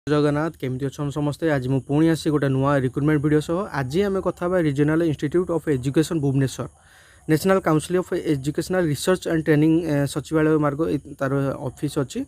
जगन्नाथ केमती अच्छा समस्ते आज मुझे पुणी आसी गोटे नुआ रिक्रुटमेंट वीडियो सह आज आम कथा regional institute of education Bhubaneswar national council of educational research and training Sachivalaya Marg तार ऑफिस अच्छी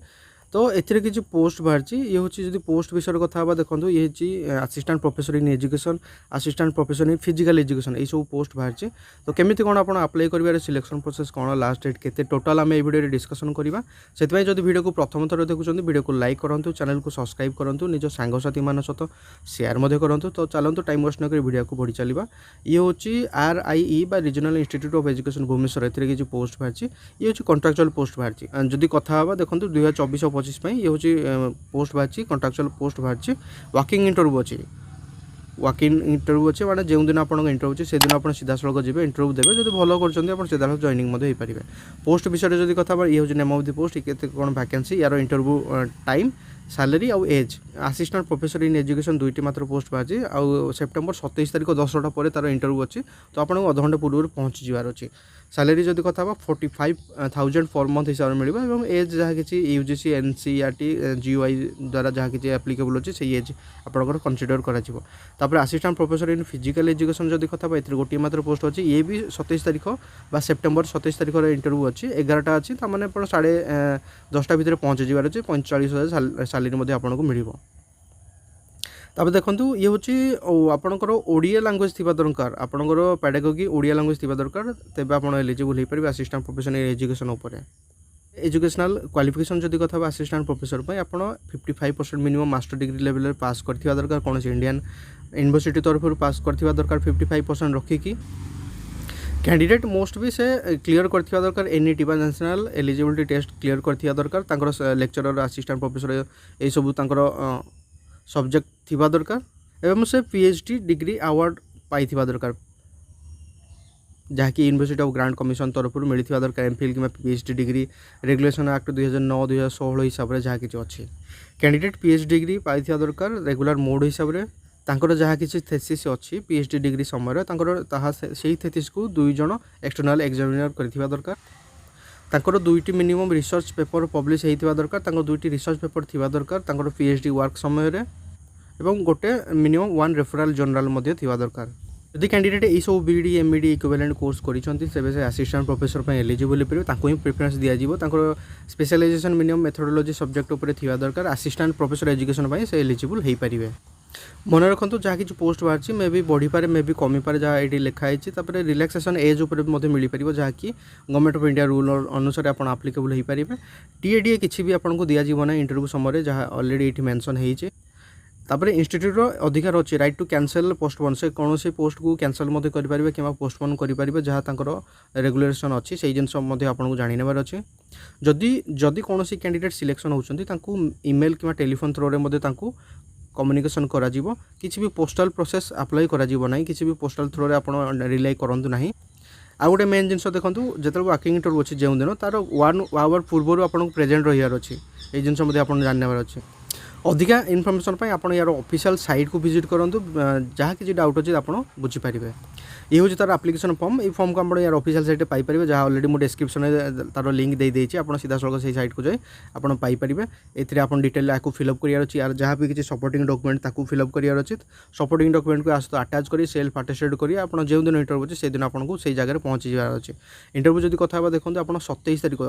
तो एथिरे किसी पोस्ट बाहरी ये हूँ जब पोस्ट विषय कथा देखो ये assistant professor in education assistant professor in physical education यही सब पोस्ट बाहरी तो केमी कौन आप अप्लाई कर सिलेक्शन प्रोसेस कौन लास्ट डेट के टोटाल आम भिडियो डिस्कसन करवा से वीडियो को प्रथम थर देखुं वीडियो को लाइक करूँ चैनल को सब्सक्राइब करूँ निज सांगसाथी मान सहित सेयार करूँ तो चलते टाइम वेस्ट नक वीडियो को बढ़ी चलवा ये हूँ RIE regional institute of education Bhubaneswar ए पोस्ट बाहरी ये हूँ कंट्राक्चुअल पोस्ट बाहरी जदि कथा देखो 2024-25 ये हूँ पोस्ट बाहरी कंट्राक्चुअल पोस्ट बाहरी वाकिंग इंटरव्यू अच्छी वाकिंग इंटरव्यू अच्छे मैंने जो दिन आप इंटरव्यू से दिन आप सीधा सड़क जी इंटरव्यू देते जब भल कर सीधा सड़क जॉइनिंग हो पारे पोस्ट विषय जब कथा ये हूँ नेम ऑफ द पोस्ट के कौन वैकेंसी यार इंटरव्यू टाइम सैलरी आउ age assistant professor in education दुईटी मात्र पोस्ट बाहरी आउ सेप्टेम्बर 27 तारीख 10टा पर तार इंटरव्यू अच्छी तो आपको अध घंटे पूर्व पहुँची जबार अच्छी सैलरी जब कथा 45,000 पर मंथ हिसाब से मिले और एज जहाँ कि UGC NCERT GUI द्वारा जहाँ कि एप्लिकेबल अच्छे से एज आपंकर कनसीडर कर assistant professor in physical education जब कथा ए गोटे मात्र पोस्ट अच्छी ये भी 27 तारीख बा सेप्टेम्बर 27 तारीख इंटरव्यू अच्छी 11टा अच्छी मैंने 10:30 भितर पहुँची जबार अच्छे 45,000 सैलरी आपको मिल तब देखो ये हूँ आपणकर ओडिया लैंग्वेज थी दरकार आपणकर पैडागोगी ओडिया लैंग्वेज थी दरकार तेज आप एलिजिबल हो पारे असिस्टेंट प्रोफेसर एजुकेशन उपर एजुकेशनल क्वालिफिकेशन जब कथा असिस्टेंट प्रोफेसर आप 55% minimum master degree level pass करथिबा दरकार कौन इंडियन यूनिवर्सिटी तरफ पास करथिबा दरकार 55% रखिकी कैंडिडेट मोस्ट भी से क्लियर करथिबा दरकार NET बा नेशनल एलिजिबिलिटी टेस्ट क्लियर करथिबा दरकार तांकर लेक्चरर असिस्टेंट प्रोफेसर ए सब तांकर सब्जेक्ट थिबा दरकार एवं से PhD डिग्री अवार्ड पाई थिबा दरकार जहाँकि यूनिवर्सिटी ऑफ ग्रांट कमिशन तरफ मिलता दरकार MPhil कि PhD डिग्री रेगुलेशन एक्ट 2009-2016 हिसाब से जहाँ किसी अच्छी कैंडिडेट PhD डिग्री पाई दरकार रेगुलर मोड हिसाब से तांकर जहाँ किसी थेसिस अच्छी PhD डिग्री समय से थेसिस को 2 जन एक्सटर्नल एग्जामिनर करथिबा दरकार तांकर 2टी मिनिमम रिसर्च पेपर पब्लिश होता दरकार तांकर 2टी रिसर्च पेपर थिबा दरकार तांकर PhD वर्क समय रे एवं गोटे मिनिमम 1 रेफरल जर्नल मध्य थिबा दरकार यदि कैंडिडेट यही सब BD MD इक्विवेलेंट कोर्स करिसंती सेबे से असिस्टेंट प्रोफेसर पे एलिजिबल हो पारे तांको ही प्रेफरेंस दिया जिवो तांकर स्पेशलाइजेशन मिनिमम मेथोडोलॉजी सब्जेक्ट ऊपर थिबा दरकार असिस्टेंट प्रोफेसर एजुकेशन पे से एलिजिबल हो पारे मन रखु जहाँ कि पोस्ट बाहरी मे भी बढ़ी पारे मे भी कमी पारे जहाँ ये लिखाई रिलैक्सेशन एज उपर मिल पार जहाँ कि गवर्नमेंट ऑफ इंडिया रूल अनुसार आप आप्लिकेबल हो पारे TADA किसी भी आपको दिज्व ना इंटरव्यू समय जहाँ ऑलरेडी ये मेंशन होइए तापर इंस्टीट्यूट अधिकार अच्छी राइट टू कैंसल पोस्टपोन से कौन से पोस्ट को कैंसल करें कि पोस्टपोन करेंगे जहाँ रेगुलेशन अच्छी से जिन आपको जानेबार अच्छे जदि जदि कौन कैंडिडेट सिलेक्शन होती ईमेल कि टेलीफोन थ्रो कम्युनिकेशन करा किसी भी पोस्टल प्रोसेस अप्लाई करा ना किसी भी पोस्टल थ्रो आप रिलाई करूँ ना आ गोटे मेन जिन देखो जो वर्किंग इंटरव्यू अच्छी जो दिन तार 1 आवर पूर्व आपको प्रेजेंट रही ये जिन आप जानवर अच्छे अधिका इनफर्मेशन आप यार ऑफिशियल साइट को विजिट करूँ जहाँ किसी डाउट अच्छे आप बुझीपारे ये हूँ तार एप्लिकेशन फॉर्म ये फॉर्म को आप यार ऑफिशियल साइट पाइपर जहाँ ऑलरेडी मुझे डिस्क्रिप्शन तार लिंक दे देती आप सीधा सड़क से साइट को जाए आप पाइपर ए आप डिटेल आपको फिलअप करार अच्छी यार जहाँ भी किसी सपोर्टिंग डॉक्यूमेंट ताकू फिलअप करार अच्छी सपोर्टिंग डॉक्यूमेंट को आसत अटैच कर सेल्फ अटेस्टेड कर आप जो दिन इंटरव्यू अच्छे से दिन आपको से जगह पहुँची जबार अच्छे इंटरव्यू जब कथा देखो आप 27 तारीख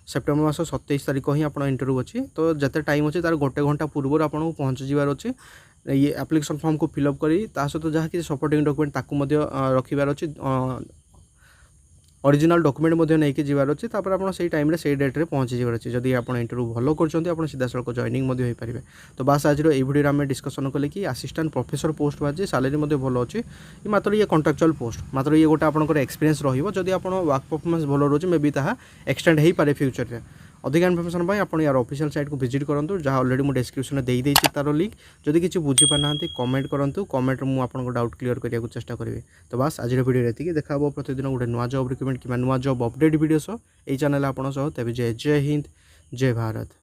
सेप्टेम्बर मास 27 तारीख ही आप इंटरव्यू अच्छी तो जिते टाइम अच्छे तार गोटे घंटा पूर्व आपको पहुँची जबार अच्छे ये एप्लिकेशन फॉर्म को फिलअप करी सहित जहाँ कि सपोर्टिंग डॉक्यूमेंट ताकू रखिबार अच्छी ओरिजिनल डॉक्यूमेंट नहीं जबार अच्छे तापर आप से टाइम से डेट्रे पहुँची जबार अच्छे जदि आप इंटरव्यू भल कर सीधा सड़क जॉइनिंग हो पारे तो बास आज ये वीडियो आम डिस्कसन कले कि असिस्टेंट प्रोफेसर पोस्ट बाहर सैलरी भल अच्छे मात्र ये कंट्राक्चुअल पोस्ट मात्र ये गोटे आपंकर एक्सपीरियंस रही आप वर्क परफॉर्मेंस भल रोचे मे भी एक्सटेंड हो पारे फ्यूचर में अधिक इनफर्मेशन आप यार ऑफिशियल साइट को विजिट करूँ जहाँ ऑलरेडी मुझे डिस्क्रिप्शन दे देती तार लिंक जदि किसी बुझीपारना कमेंट करूँ कमेंट मुझे आपको डाउट क्लियर करने चेष्टा करी तो बस आज वीडियो ये देखा प्रतिदिन गोटे नुआ जॉब रिक्रुटमेंट कि नुआ जॉब अपडेट वीडियो सह यही चैनल आप तेज जय हिंद जय भारत।